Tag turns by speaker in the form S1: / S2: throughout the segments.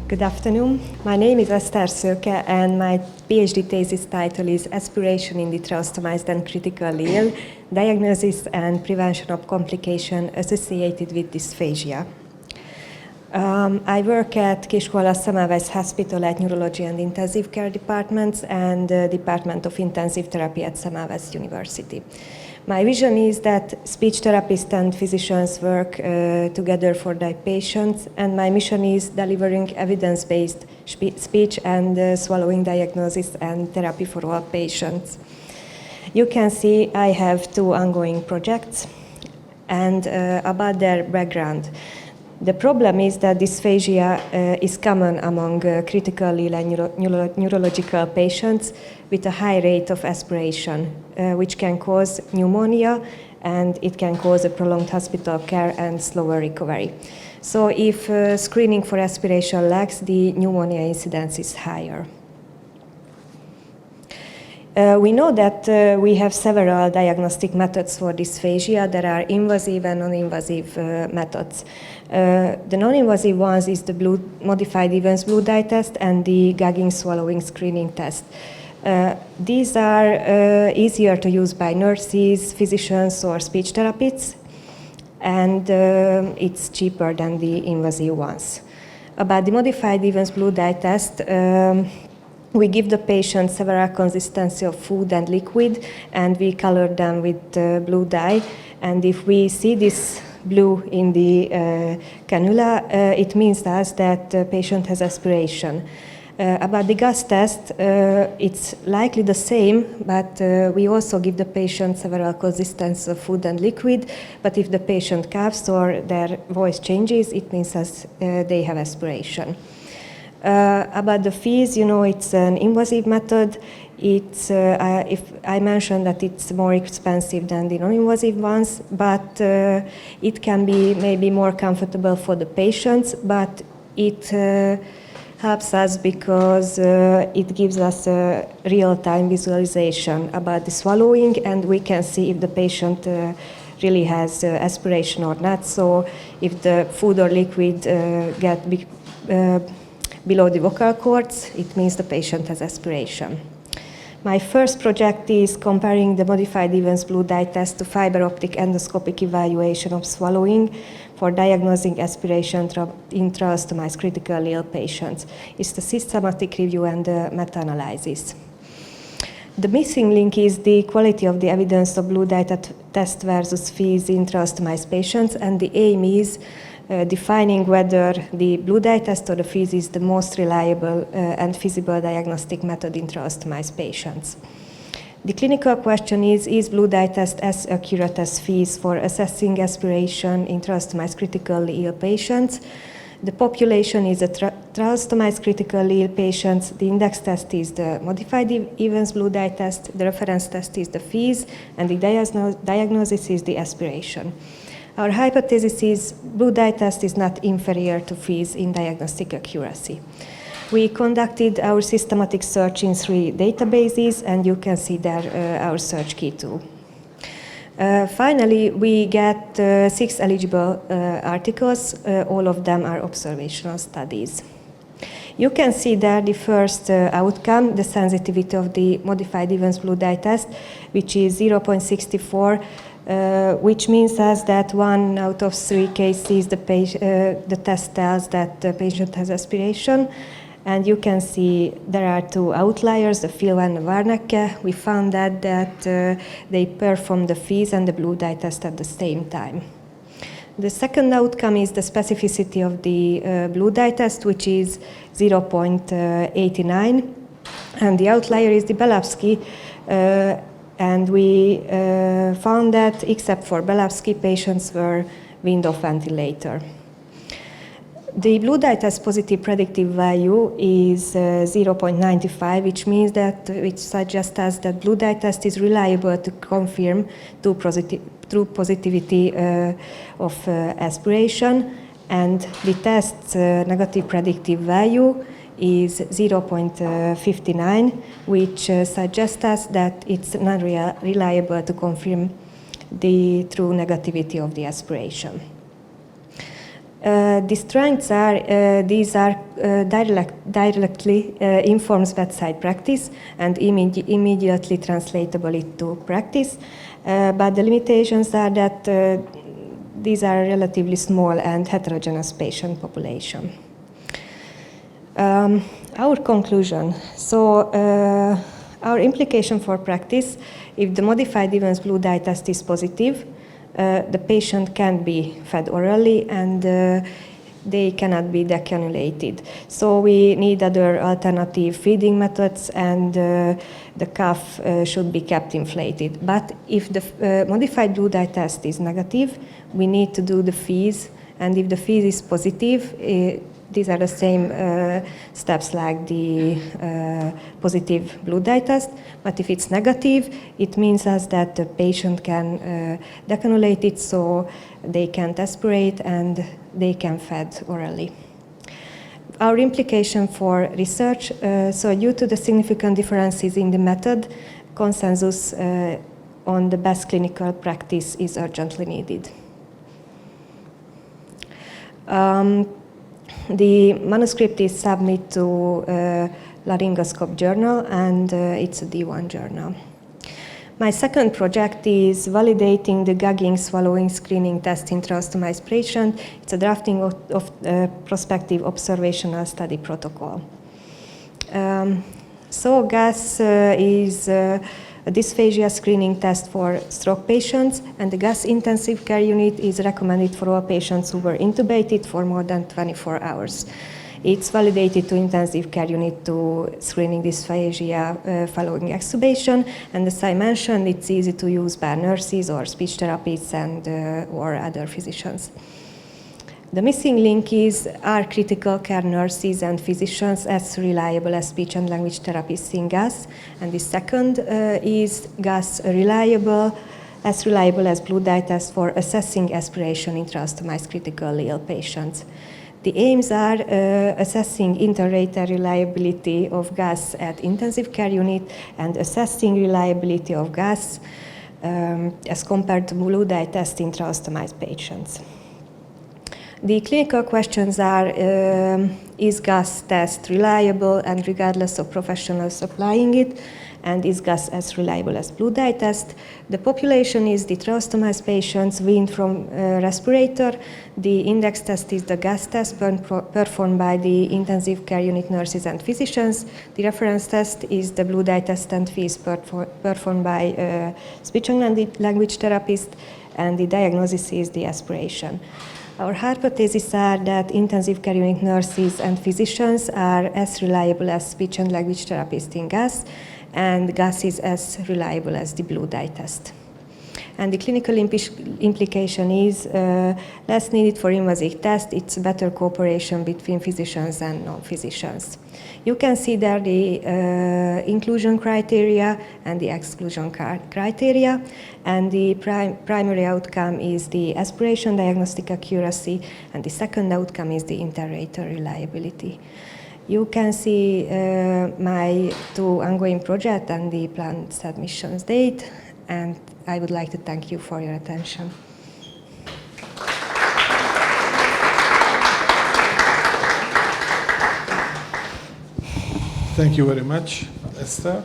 S1: Good afternoon. My name is Eszter Szőke and my PhD thesis title is Aspiration in the Tracheostomized and Critically Ill, Diagnosis and Prevention of Complication Associated with Dysphagia. I work at Semmelweis Hospital at Neurology and Intensive Care Departments and Department of Intensive Therapy at Semmelweis University. My vision is that speech therapists and physicians work together for their patients, and my mission is delivering evidence-based speech and swallowing diagnosis and therapy for all patients. You can see I have two ongoing projects and about their background. The problem is that dysphagia is common among critically ill and neurological patients with a high rate of aspiration, which can cause pneumonia, and it can cause a prolonged hospital care and slower recovery. So if screening for aspiration lacks, the pneumonia incidence is higher. We know that we have several diagnostic methods for dysphagia. There are invasive and non-invasive methods. The non-invasive ones is the modified Evans blue dye test and the Guggling Swallowing Screening test. These are easier to use by nurses, physicians, or speech therapists, and it's cheaper than the invasive ones. About the modified Evans blue dye test, we give the patient several consistency of food and liquid, and we color them with blue dye. And if we see this blue in the cannula, it means to us that the patient has aspiration. About the GUSS test, it's likely the same, but we also give the patient several consistencies of food and liquid. But if the patient coughs or their voice changes, it means that they have aspiration. About the fees, you know, it's an invasive method. It's, if I mentioned that it's more expensive than the non-invasive ones, but it can be maybe more comfortable for the patients, but it helps us because it gives us a real-time visualization about the swallowing, and we can see if the patient really has aspiration or not. So if the food or liquid get below the vocal cords, it means the patient has aspiration. My first project is comparing the modified Evans blue dye test to Fiberoptic endoscopic evaluation of swallowing for diagnosing aspiration in tracheostomized critically ill patients. It's the systematic review and meta-analysis. The missing link is the quality of the evidence of blue dye test versus fees in tracheostomized patients, and the aim is defining whether the blue dye test or the fees is the most reliable and feasible diagnostic method in tracheostomized patients. The clinical question is blue dye test as accurate as fees for assessing aspiration in tracheostomized critically ill patients? The population is a tracheostomized critically ill patients. The index test is the modified Evans blue dye test. The reference test is the fees, and the diagnosis is the aspiration. Our hypothesis is blue dye test is not inferior to fees in diagnostic accuracy. We conducted our systematic search in 3 databases, and you can see there our search key tool. Finally, we get 6 eligible articles. All of them are observational studies. You can see there the first outcome, the sensitivity of the modified Evans blue dye test, which is 0.64. Which means that 1 out of 3 cases the test tells that the patient has aspiration. And you can see there are 2 outliers, the Phil and the Warnecke. We found that they performed the fees and the blue dye test at the same time. The second outcome is the specificity of the blue dye test, which is 0.89. And the outlier is the Belawski. And we found that, except for Belawski, patients were weaned off ventilator. The blue dye test positive predictive value is 0.95, which suggests us that blue dye test is reliable to confirm true positivity of aspiration, and the test's negative predictive value is 0.59, which suggests us that it's not reliable to confirm the true negativity of the aspiration. The strengths are, these are directly informs bedside practice and immediately translatable into practice, but the limitations are that these are relatively small and heterogeneous patient population. Our conclusion. So our implication for practice, if the modified Evans blue dye test is positive, the patient can be fed orally and they cannot be decannulated. So we need other alternative feeding methods, and the cuff should be kept inflated. But if the modified blue dye test is negative, we need to do the FEES, and if the FEES is positive, these are the same steps like the positive blue dye test, but if it's negative, it means us that the patient can decannulate it, so they can't aspirate and they can fed orally. Our implication for research, so due to the significant differences in the method, consensus on the best clinical practice is urgently needed. The manuscript is submitted to Laryngoscope journal, and it's a D1 journal. My second project is validating the Guggling Swallowing Screening test in tracheostomized patient. It's a drafting of prospective observational study protocol. So GUSS is a dysphagia screening test for stroke patients, and the GUSS intensive care unit is recommended for all patients who were intubated for more than 24 hours. It's validated to intensive care unit to screening dysphagia following extubation, and as I mentioned, it's easy to use by nurses or speech therapists and or other physicians. The missing link is, are critical care nurses and physicians as reliable as speech and language therapists in GUSS? And the second is GUSS reliable as blue dye test for assessing aspiration in tracheostomized critically ill patients. The aims are assessing inter-rater reliability of GUSS at intensive care unit and assessing reliability of GUSS as compared to blue dye test in tracheostomized patients. The clinical questions are, is GUSS test reliable and regardless of professionals applying it? And is GUSS as reliable as blue dye test? The population is the tracheostomized patients weaned from respirator. The index test is the GUSS test performed by the intensive care unit nurses and physicians. The reference test is the blue dye test and FEES performed by speech and language therapist, and the diagnosis is the aspiration. Our hypotheses are that intensive care unit nurses and physicians are as reliable as speech and language therapists in GUSS, and GUSS is as reliable as the blue dye test. And the clinical implication is less needed for invasive test. It's better cooperation between physicians and non-physicians. You can see there the inclusion criteria and the exclusion criteria, and the primary outcome is the aspiration diagnostic accuracy, and the second outcome is the inter-rater reliability. You can see my two ongoing projects and the planned submissions date, and I would like to thank you for your attention.
S2: Thank you very much, Eszter.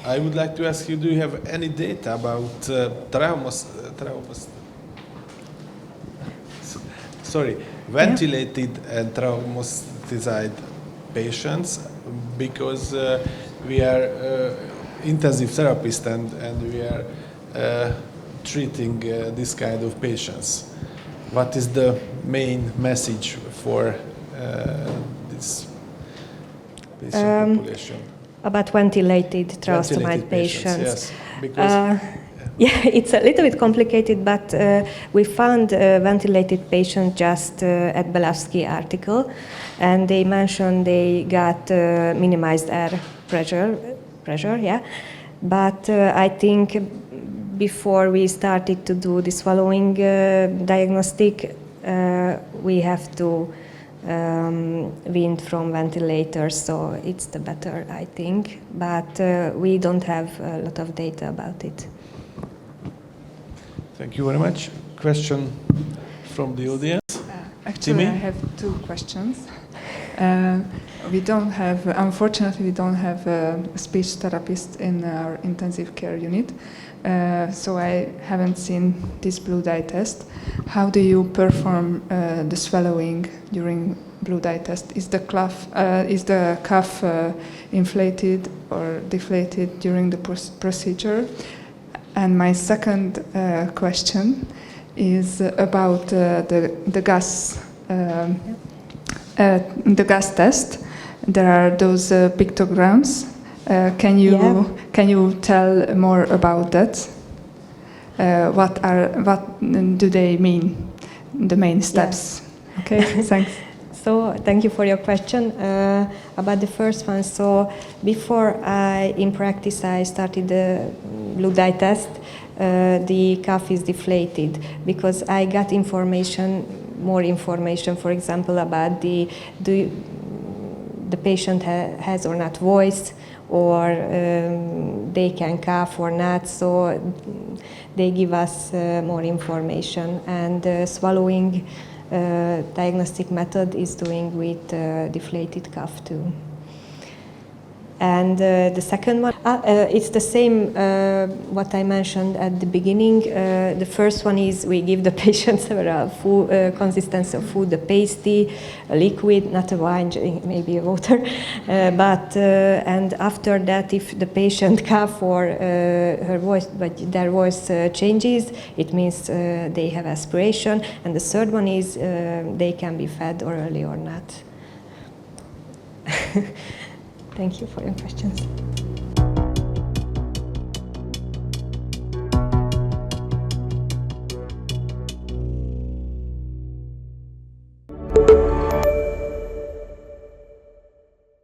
S2: I would like to ask you, do you have any data about ventilated and traumastized patients? Because we are intensive therapists and we are treating this kind of patients. What is the main message for this patient population?
S1: About ventilated tracheostomized patients.
S2: Yes, because
S1: yeah, it's a little bit complicated, but we found ventilated patients just at Belawski article, and they mentioned they got minimized air pressure, yeah. But I think before we started to do the swallowing diagnostic, we have to wean from ventilators, so it's the better, I think. But we don't have a lot of data about it.
S2: Thank you very much. question from the audience.
S3: Actually,
S2: Timmy?
S3: I have two questions. Unfortunately, we don't have a speech therapist in our intensive care unit, so I haven't seen this blue dye test. How do you perform the swallowing during blue dye test? Is the cuff inflated or deflated during the procedure? And my second question is about the GUSS. The GUSS test. There are those pictograms. Can you tell more about that? What do they mean? The main steps. Yeah. Okay. Thanks.
S1: So thank you for your question. About the first one, so before in practice I started the blue dye test, the cuff is deflated because I got more information, for example, about the patient has or not voice, or they can cough or not, so they give us more information. And swallowing diagnostic method is doing with deflated cuff too. And the second one, it's the same what I mentioned at the beginning. The first one is we give the patient several consistency of food, a pasty, a liquid, not a wine, maybe a water. And after that, if the patient cough or their voice changes, it means they have aspiration. And the third one is they can be fed orally or not. Thank you for your questions.